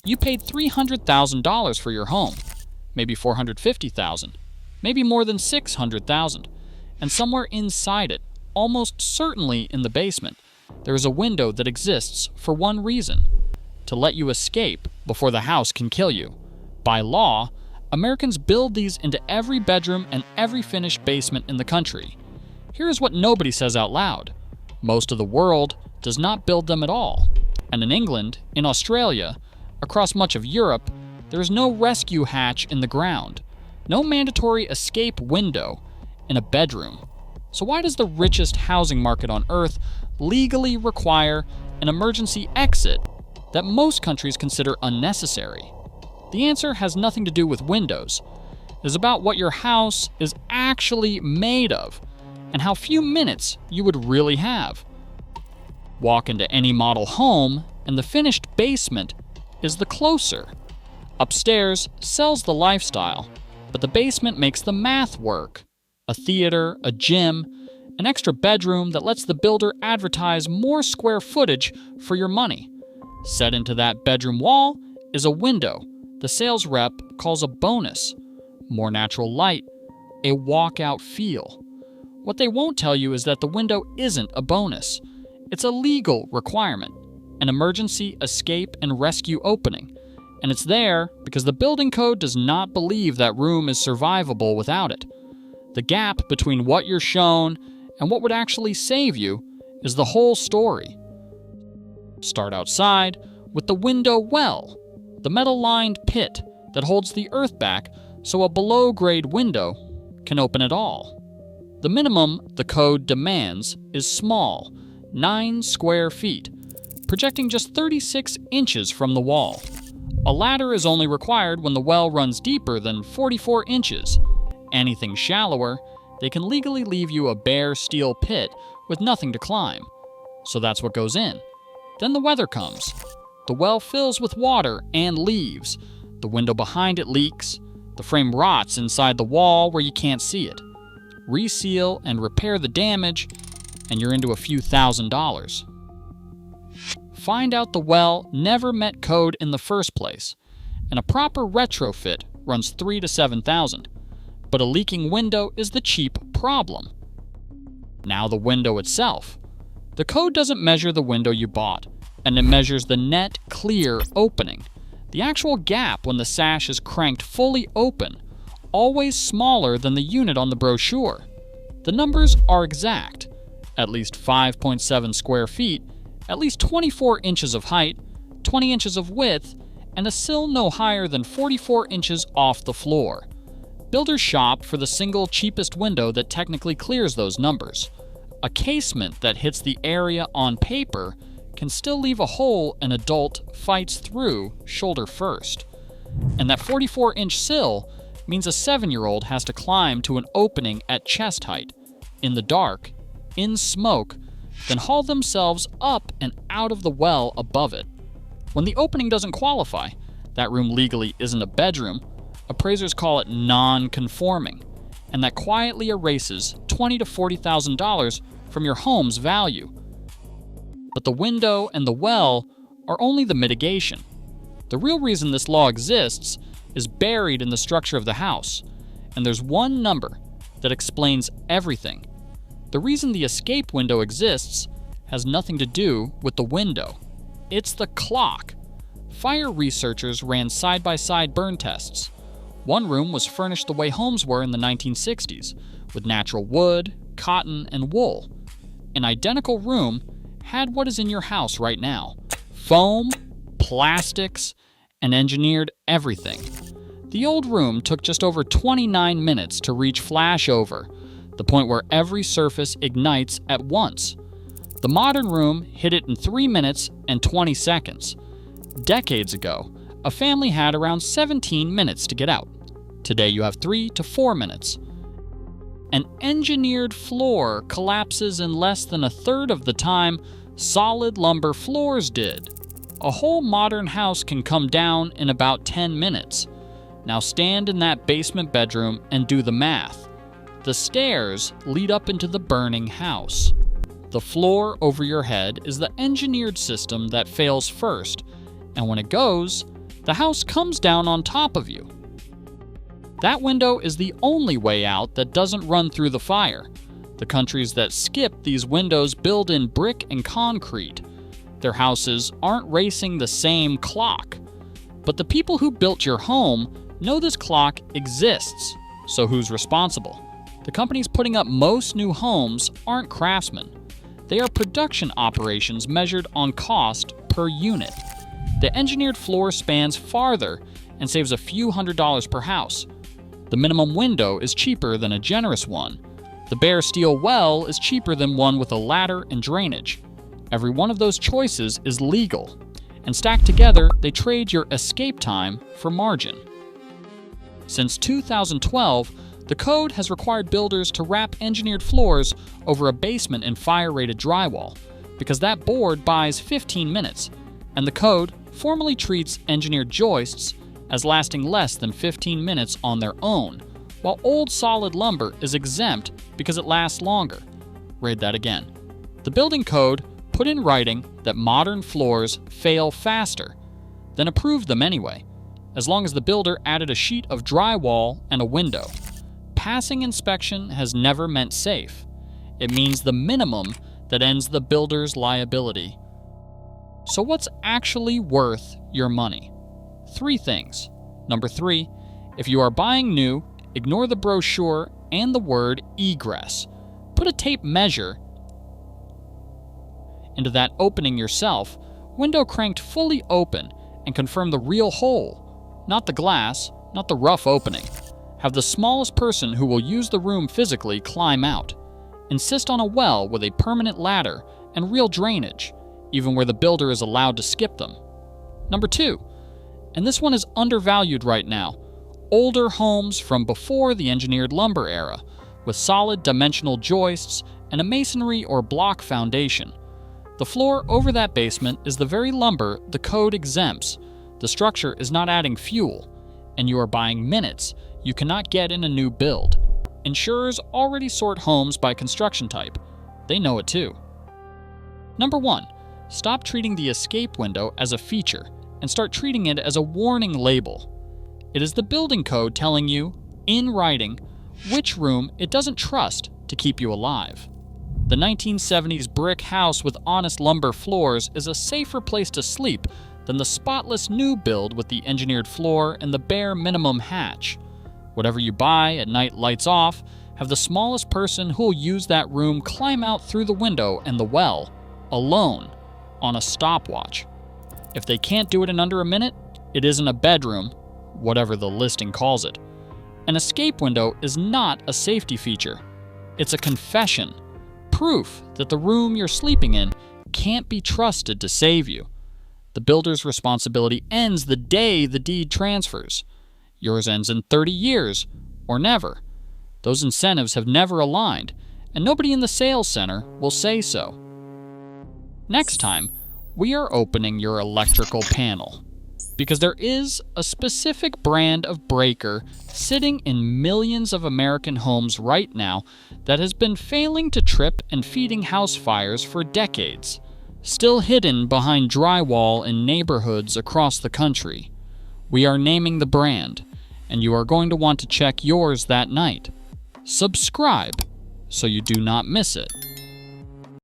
You paid $300,000 for your home, maybe $450,000, maybe more than $600,000, and somewhere inside it, almost certainly in the basement, there is a window that exists for one reason: to let you escape before the house can kill you. By law, Americans build these into every bedroom and every finished basement in the country. Here is what nobody says out loud: most of the world does not build them at all. And in England, in Australia, across much of Europe, there is no rescue hatch in the ground, no mandatory escape window in a bedroom. So why does the richest housing market on earth legally require an emergency exit that most countries consider unnecessary? The answer has nothing to do with windows. It is about what your house is actually made of and how few minutes you would really have. Walk into any model home and the finished basement is the closer. Upstairs sells the lifestyle, but the basement makes the math work. A theater, a gym, an extra bedroom that lets the builder advertise more square footage for your money. Set into that bedroom wall is a window the sales rep calls a bonus: more natural light, a walkout feel. What they won't tell you is that the window isn't a bonus. It's a legal requirement, an emergency escape and rescue opening, and it's there because the building code does not believe that room is survivable without it. The gap between what you're shown and what would actually save you is the whole story. Start outside with the window well, the metal-lined pit that holds the earth back so a below-grade window can open at all. The minimum the code demands is small, 9 square feet, projecting just 36 inches from the wall. A ladder is only required when the well runs deeper than 44 inches. Anything shallower, they can legally leave you a bare steel pit with nothing to climb. So that's what goes in. Then the weather comes. The well fills with water and leaves. The window behind it leaks. The frame rots inside the wall where you can't see it. Reseal and repair the damage, and you're into a few $1,000s. Find out the well never met code in the first place, and a proper retrofit runs $3,000 to $7,000. But a leaking window is the cheap problem. Now the window itself. The code doesn't measure the window you bought, and it measures the net clear opening, the actual gap when the sash is cranked fully open, always smaller than the unit on the brochure. The numbers are exact: at least 5.7 square feet, at least 24 inches of height, 20 inches of width, and a sill no higher than 44 inches off the floor. Builders shop for the single cheapest window that technically clears those numbers. A casement that hits the area on paper can still leave a hole an adult fights through shoulder first. And that 44-inch sill means a 7-year-old has to climb to an opening at chest height, in the dark, in smoke, then haul themselves up and out of the well above it. When the opening doesn't qualify, that room legally isn't a bedroom, appraisers call it non-conforming, and that quietly erases $20,000 to $40,000 from your home's value. But the window and the well are only the mitigation. The real reason this law exists is buried in the structure of the house, and there's one number that explains everything. The reason the escape window exists has nothing to do with the window. It's the clock. Fire researchers ran side-by-side burn tests. One room was furnished the way homes were in the 1960s, with natural wood, cotton, and wool. An identical room had what is in your house right now: foam, plastics, and engineered everything. The old room took just over 29 minutes to reach flashover, the point where every surface ignites at once. The modern room hit it in 3 minutes and 20 seconds. Decades ago, a family had around 17 minutes to get out. Today you have 3 to 4 minutes. An engineered floor collapses in less than a third of the time solid lumber floors did. A whole modern house can come down in about 10 minutes. Now stand in that basement bedroom and do the math. The stairs lead up into the burning house. The floor over your head is the engineered system that fails first, and when it goes, The house comes down on top of you. That window is the only way out that doesn't run through the fire. The countries that skip these windows build in brick and concrete. Their houses aren't racing the same clock. But the people who built your home know this clock exists. So who's responsible? The companies putting up most new homes aren't craftsmen. They are production operations measured on cost per unit. The engineered floor spans farther and saves a few $100s per house. The minimum window is cheaper than a generous one. The bare steel well is cheaper than one with a ladder and drainage. Every one of those choices is legal, and stacked together, they trade your escape time for margin. Since 2012, the code has required builders to wrap engineered floors over a basement in fire-rated drywall, because that board buys 15 minutes, and the code formally treats engineered joists as lasting less than 15 minutes on their own, while old solid lumber is exempt because it lasts longer. Read that again. The building code put in writing that modern floors fail faster, then approved them anyway, as long as the builder added a sheet of drywall and a window. Passing inspection has never meant safe. It means the minimum that ends the builder's liability. So what's actually worth your money? 3 things. Number 3, if you are buying new, ignore the brochure and the word egress. Put a tape measure into that opening yourself, window cranked fully open, and confirm the real hole, not the glass, not the rough opening. Have the smallest person who will use the room physically climb out. Insist on a well with a permanent ladder and real drainage, even where the builder is allowed to skip them. Number 2, and this one is undervalued right now, older homes from before the engineered lumber era, with solid dimensional joists and a masonry or block foundation. The floor over that basement is the very lumber the code exempts. The structure is not adding fuel, and you are buying minutes you cannot get in a new build. Insurers already sort homes by construction type. They know it too. Number 1, stop treating the escape window as a feature and start treating it as a warning label. It is the building code telling you, in writing, which room it doesn't trust to keep you alive. The 1970s brick house with honest lumber floors is a safer place to sleep than the spotless new build with the engineered floor and the bare minimum hatch. Whatever you buy at night lights off, have the smallest person who'll use that room climb out through the window and the well, alone, on a stopwatch. If they can't do it in under a minute, it isn't a bedroom, whatever the listing calls it. An escape window is not a safety feature. It's a confession. Proof that the room you're sleeping in can't be trusted to save you. The builder's responsibility ends the day the deed transfers. Yours ends in 30 years, or never. Those incentives have never aligned, and nobody in the sales center will say so. Next time, we are opening your electrical panel, because there is a specific brand of breaker sitting in millions of American homes right now that has been failing to trip and feeding house fires for decades, still hidden behind drywall in neighborhoods across the country. We are naming the brand, and you are going to want to check yours that night. Subscribe so you do not miss it.